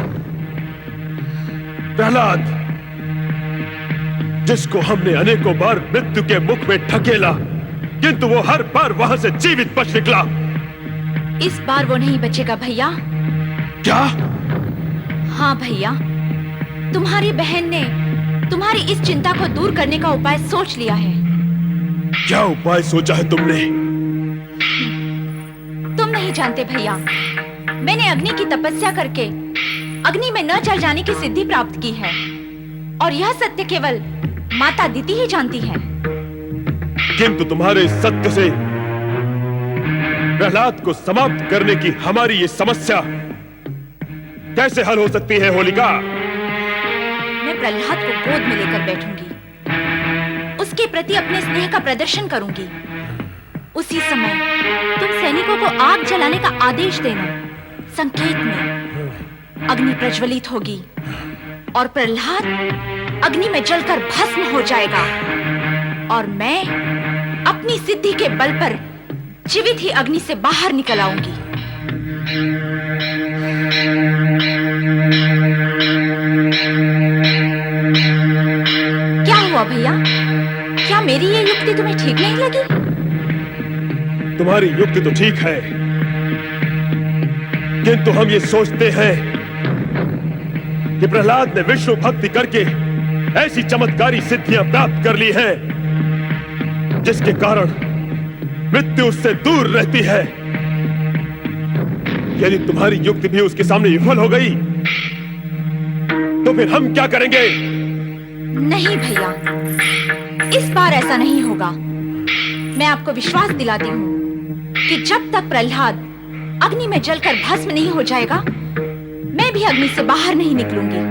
प्रहलाद जिसको हमने अनेकों बार मृत्यु के मुख में ढकेला, किंतु वो हर बार वहां से जीवित बच निकला। इस बार वो नहीं बचेगा भैया। क्या? हाँ भैया, तुम्हारी बहन ने तुम्हारी इस चिंता को दूर करने का उपाय सोच लिया है। क्या उपाय सोचा है तुमने? तुम नहीं जानते भैया, मैंने अग्नि की तपस्या करके अग्नि में न जल जाने की सिद्धि प्राप्त की है, और यह सत्य केवल माता दीति ही जानती है। किंतु तुम्हारे सत्य से प्रहलाद को समाप्त करने की हमारी ये समस्या कैसे हल हो सकती है होलिका? मैं प्रहलाद को गोद में लेकर बैठूंगी, उसके प्रति अपने स्नेह का प्रदर्शन करूंगी। उसी समय तुम सैनिकों को आग जलाने का आदेश देना। संकेत में अग्नि प्रज्वलित होगी और प्रहलाद अग्नि में जलकर भस्म हो जाएगा, और मैं अपनी सिद्धि के बल पर जीवित ही अग्नि से बाहर निकल आऊंगी। क्या हुआ भैया? क्या मेरी ये युक्ति तुम्हें ठीक नहीं लगी? तुम्हारी युक्ति तो ठीक है, किंतु हम ये सोचते हैं कि प्रहलाद ने विष्णु भक्ति करके ऐसी चमत्कारी सिद्धियां प्राप्त कर ली हैं, जिसके कारण मृत्यु उससे दूर रहती है। यदि तुम्हारी युक्ति भी उसके सामने विफल हो गई, तो फिर हम क्या करेंगे? नहीं भैया, इस बार ऐसा नहीं होगा। मैं आपको विश्वास दिलाती हूँ कि जब तक प्रहलाद अग्नि में जलकर भस्म नहीं हो जाएगा, मैं भी अग्नि से बाहर नहीं निकलूंगी।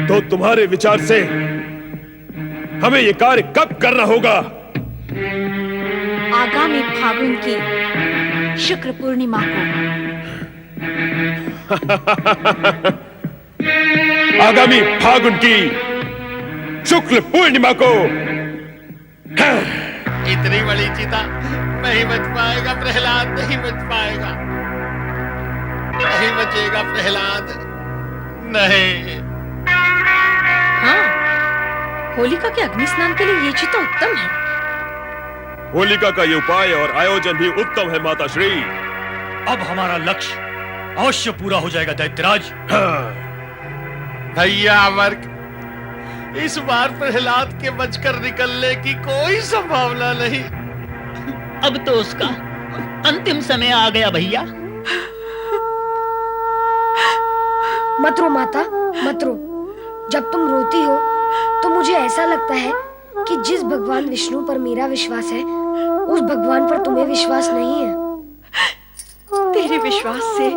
तो तुम्हारे विचार से हमें यह कार्य कब करना होगा? आगामी फागुन की शुक्र पूर्णिमा को। आगामी फागुन की शुक्ल पूर्णिमा को। इतनी बड़ी चिता नहीं बच पाएगा प्रहलाद, नहीं बच पाएगा, नहीं बचेगा प्रहलाद, नहीं। हाँ, होलिका के अग्नि स्नान के लिए ये चिता उत्तम है। होलिका का ये उपाय और आयोजन भी उत्तम है माता श्री। अब हमारा लक्ष्य अवश्य पूरा हो जाएगा दैत्यराज। भैया अमर्क, इस बार प्रहलाद के बचकर निकलने की कोई संभावना नहीं। अब तो उसका अंतिम समय आ गया भैया। मत रो माता, मत रो। जब तुम रोती हो तो मुझे ऐसा लगता है कि जिस भगवान विष्णु पर मेरा विश्वास है, उस भगवान पर तुम्हें विश्वास नहीं है। तेरे विश्वास से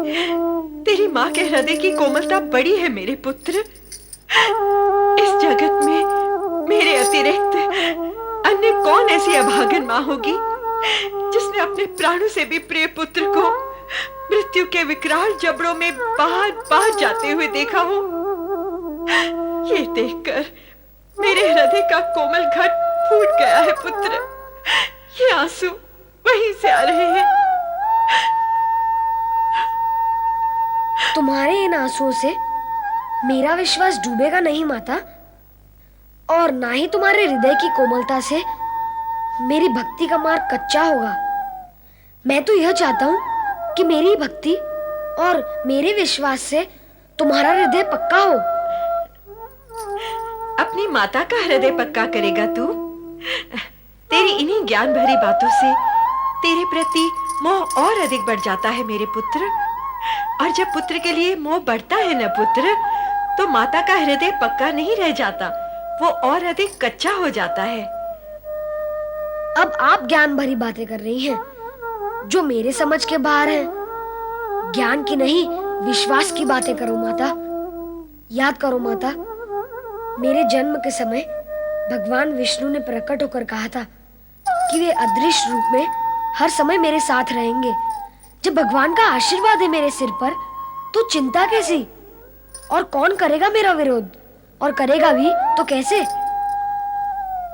तेरी माँ के हृदय की कोमलता बड़ी है मेरे पुत्र। इस जगत में मेरे अतिरिक्त अन्य कौन ऐसी अभागन माँ होगी जिसने अपने प्राणों से भी प्रिय पुत्र को मृत्यु के विकराल जबड़ों में बाहर बाहर जाते हुए देखा हो। ये देखकर मेरे हृदय का कोमल घट फूट गया है पुत्र। ये आंसू वहीं से आ रहे हैं। तुम्हारे इन आंसुओं से मेरा विश्वास डूबेगा नहीं माता, और ना ही तुम्हारे हृदय की कोमलता से मेरी भक्ति का मार्ग कच्चा होगा। मैं तो यह चाहता हूँ कि मेरी भक्ति और मेरे विश्वास से तुम्हारा हृदय पक्का हो। अपनी माता का हृदय पक्का करेगा तू? तेरी इन्हीं ज्ञान भरी बातों से तेरे प्रति मोह और अधिक बढ़ जाता है मेरे पुत्र। और जब पुत्र के लिए मोह बढ़ता है न पुत्र, तो माता का हृदय पक्का नहीं रह जाता, वो और अधिक कच्चा हो जाता है। अब आप ज्ञान भरी बातें कर रही हैं जो मेरे समझ के बाहर हैं। ज्ञान की नहीं, विश्वास की बातें करो माता। याद करो माता, मेरे जन्म के समय भगवान विष्णु ने प्रकट होकर कहा था कि वे अदृश्य रूप में हर समय मेरे साथ रहेंगे। जब भगवान का आशीर्वाद है मेरे सिर पर, तो चिंता कैसी? और कौन करेगा मेरा विरोध? और करेगा भी तो कैसे?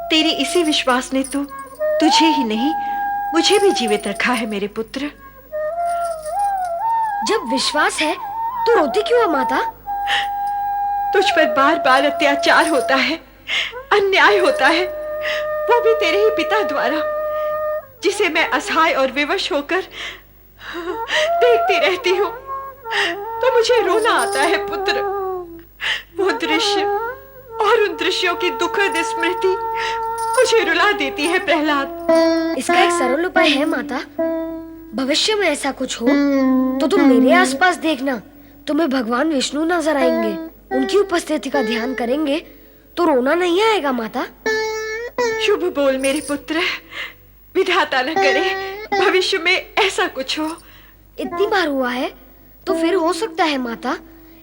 तेरे इसी विश्वास ने तो तुझे ही नहीं, मुझे भी जीवित रखा है मेरे पुत्र। जब विश्वास है तो रोती क्यों है माता? तुझ पर बार बार अत्याचार होता है, अन्याय होता है, वो भी तेरे ही पिता द्वारा, जिसे मैं असहाय और विवश होकर देखती रहती हूँ। तो मुझे रोना आता है पुत्र। वो दृश्य और उन दृश्यों की दुखद स्मृति मुझे रुला देती है प्रहलाद। इसका एक सरल उपाय है माता। भविष्य में ऐसा कुछ हो तो तुम मेरे आसपास देखना, तुम्हें भगवान विष्णु नजर आएंगे। उनकी उपस्थिति का ध्यान करेंगे तो रोना नहीं आएगा माता। शुभ बोल मेरे पुत्र, विधाता न करे भविष्य में ऐसा कुछ हो। इतनी बार हुआ है तो फिर हो सकता है माता,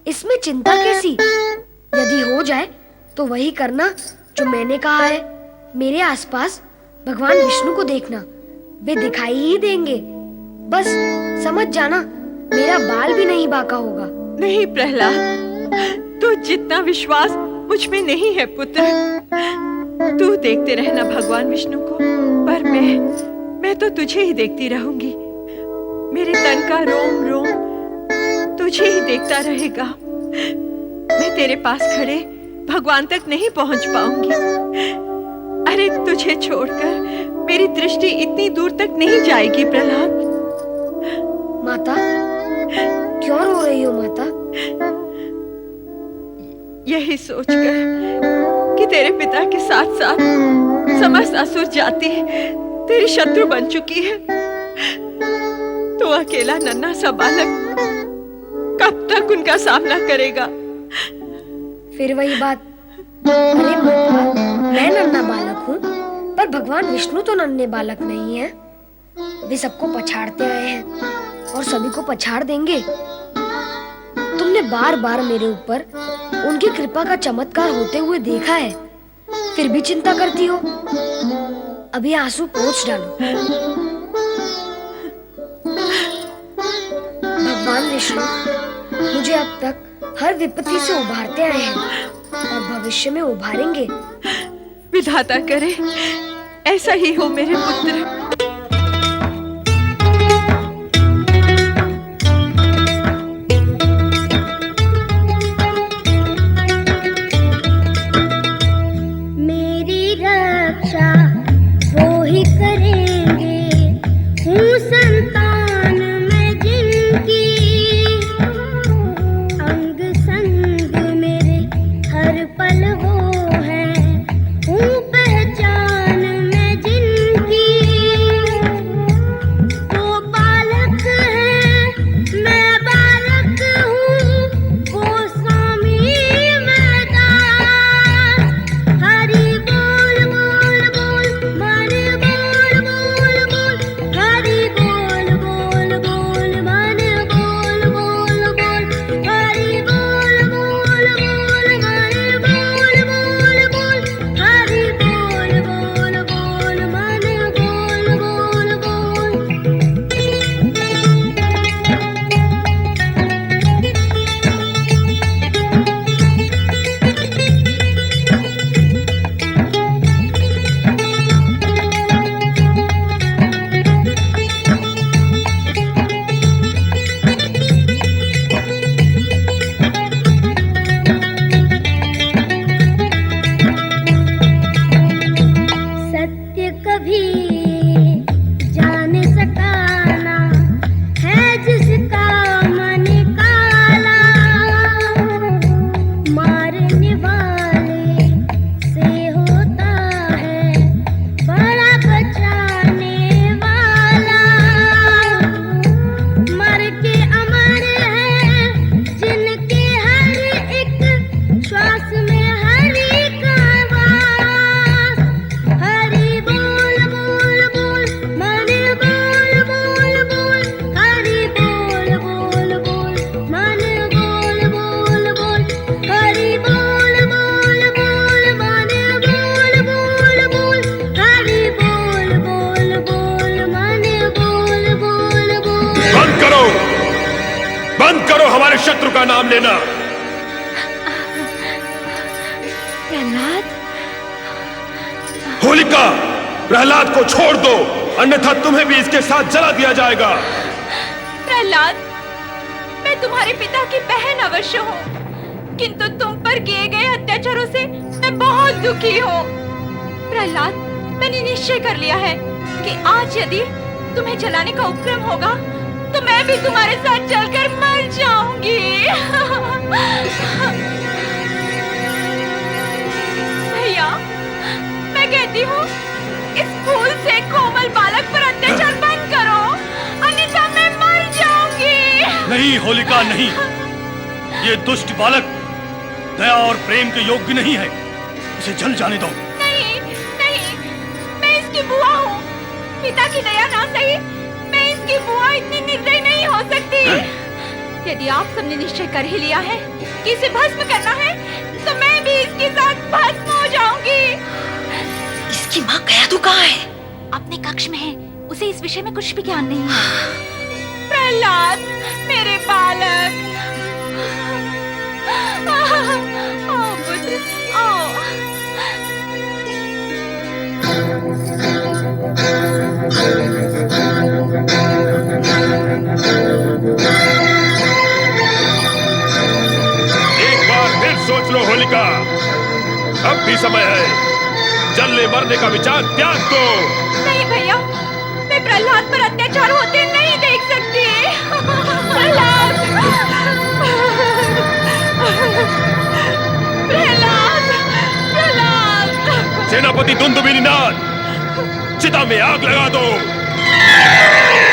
इसमें चिंता कैसी। यदि हो जाए तो वही करना जो मैंने कहा है। मेरे आसपास भगवान विष्णु को देखना, वे दिखाई ही देंगे। बस समझ जाना, मेरा बाल भी नहीं बाका होगा। नहीं प्रहलाद, तू जितना विश्वास मुझ में नहीं है पुत्र। तू देखते रहना भगवान विष्णु को, पर मैं तो तुझे ही देखती रहूंगी। मेरे तन का रोम रोम तुझे ही देखता रहेगा। मैं तेरे पास खड़े भगवान तक नहीं पहुंच पाऊंगी। अरे तुझे छोड़कर मेरी दृष्टि इतनी दूर तक नहीं जाएगी प्रहलाद। माता, क्यों रो रही हो माता? यही सोचकर कि तेरे पिता के साथ साथ समस्त असुर जाति तेरी शत्रु बन चुकी है। तो अकेला नन्हा सा बालक कब तक उनका सामना करेगा? फिर वही बात। अरे माता, मैं नन्हा बालक हूँ, पर भगवान विष्णु तो नन्हे बालक नहीं है। वे सबको पछाड़ते आए हैं और सभी को पछाड़ देंगे। तुमने बार बार मेरे ऊपर उनकी कृपा का चमत्कार होते हुए देखा है, फिर भी चिंता करती हो। अभी आंसू पोंछ डालो। भगवान विष्णु मुझे अब तक हर विपत्ति से उभारते आए हैं और भविष्य में उभारेंगे। विधाता करे ऐसा ही हो मेरे पुत्र। मेरी रक्षा वो ही करेंगे, हूँ संतान मैं जिनकी। अंग संग मेरे हर पल वो है, हूँ पहचान मैं जिनकी। वो बालक है मैं बालक हूँ, वो स्वामी मैं दास। हरि बोल बोल बोल मन बोल बोल बोल, हरि बोल बोल बोल मन बोल बोल बोल, हरि बोल बोल बोल मन बोल बोल बोल, हरि बोल बोल बोल मन बोल बोल सत्य कभी जान सका ना है जिसका मन काला। मारने वाले से होता है बड़ा बचाने वाला। मर के अमर है जिनके हर एक श्वास में हरि का वास। हरि बोल बोल बोल मन बोल बोल बोल, हरि बोल बोल बोल मन बोल बोल बोल, हरि बोल बोल बोल मन बोल बोल बोल, हरि बोल बोल बोल मन बोल बोल बोल। बंद करो हमारे शत्रु का नाम लेना। प्रहलाद, होलिका, प्रहलाद को छोड़ दो, अन्यथा तुम्हें भी इसके साथ जला दिया जाएगा। प्रहलाद, मैं तुम्हारे पिता की बहन अवश्य हूँ, किंतु तुम पर किए गए अत्याचारों से मैं बहुत दुखी हूँ। प्रहलाद, मैंने निश्चय कर लिया है कि आज यदि तुम्हें जलाने का उपक्रम होगा तो मैं भी तुम्हारे साथ चलकर मर जाऊंगी। भैया, मैं कहती हूँ इस फूल से कोमल बालक पर अत्याचार बंद करो, अन्यथा मैं मर जाऊंगी। नहीं होलिका, नहीं। ये दुष्ट बालक दया और प्रेम के योग्य नहीं है। इसे जल जाने दो। नहीं, नहीं, मैं इसकी बुआ हूँ। पिता की दया ना सही, मैं इसकी बुआ इतनी निर्दयी नहीं हो सकती। यदि आप सबने निश्चय कर ही लिया है कि इसे भस्म करना है, तो मैं भी इसके साथ भस्म हो जाऊंगी। इसकी माँ कयाधु कहाँ है? अपने कक्ष में है, उसे इस विषय में कुछ भी ज्ञान नहीं है। प्रहलाद, मेरे बालक, आओ पुत्र, आओ। एक बार फिर सोच लो होलिका, अब भी समय है। जलने मरने का विचार त्याग दो। नहीं भैया, मैं प्रहलाद पर अत्याचार होते नहीं देख सकती। प्रहलाद, प्रहलाद, प्रहलाद। सेनापति दुंदुभिनिनाद, चिता में आग लगा दो।